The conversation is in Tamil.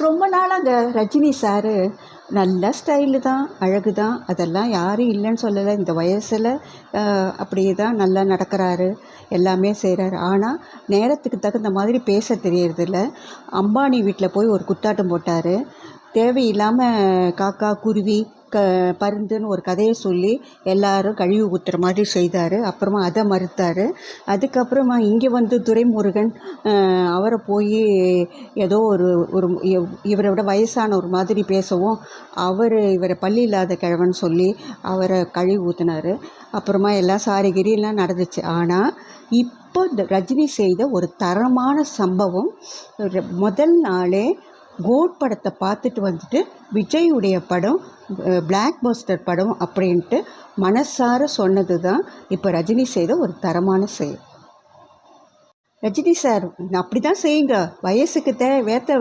ரொம்ப நாளாக ரஜினி சார் நல்ல ஸ்டைலு தான், அழகு தான், அதெல்லாம் யாரும் இல்லைன்னு சொல்லலை. இந்த வயசில் அப்படியே தான் நல்லா நடக்கிறாரு, எல்லாமே செய்கிறாரு. ஆனால் நேரத்துக்கு தகுந்த மாதிரி பேச தெரியறதில்ல. அம்பானி வீட்டில் போய் ஒரு குத்தாட்டம் போட்டார். தேவையில்லாமல் காக்கா குருவி பருந்துன்னு ஒரு கதையை சொல்லி எல்லாரும் கழிவு ஊற்றுற மாதிரி செய்தார். அப்புறமா அதை மறுத்தார். அதுக்கப்புறமா இங்கே வந்து துரைமுருகன் அவரை போய் ஏதோ ஒரு ஒரு இவரை விட வயசான ஒரு மாதிரி பேசவும் இவரை பள்ளி இல்லாத கிழவன் சொல்லி அவரை கழுவி ஊற்றினார். அப்புறமா எல்லாம் சாரிகிரிலாம் நடந்துச்சு. ஆனால் இப்போ இந்த ரஜினி செய்த ஒரு தரமான சம்பவம், முதல் நாளே கோட் படத்தை பார்த்துட்டு வந்துட்டு விஜயுடைய படம் பிளாக் பஸ்டர் படம் அப்படின்ட்டு மனசார சொன்னது தான் இப்போ ரஜினி செய்த ஒரு தரமான செயல். ரஜினி சார் அப்படி தான் செய்யுங்க, வயசுக்கு வேற்ற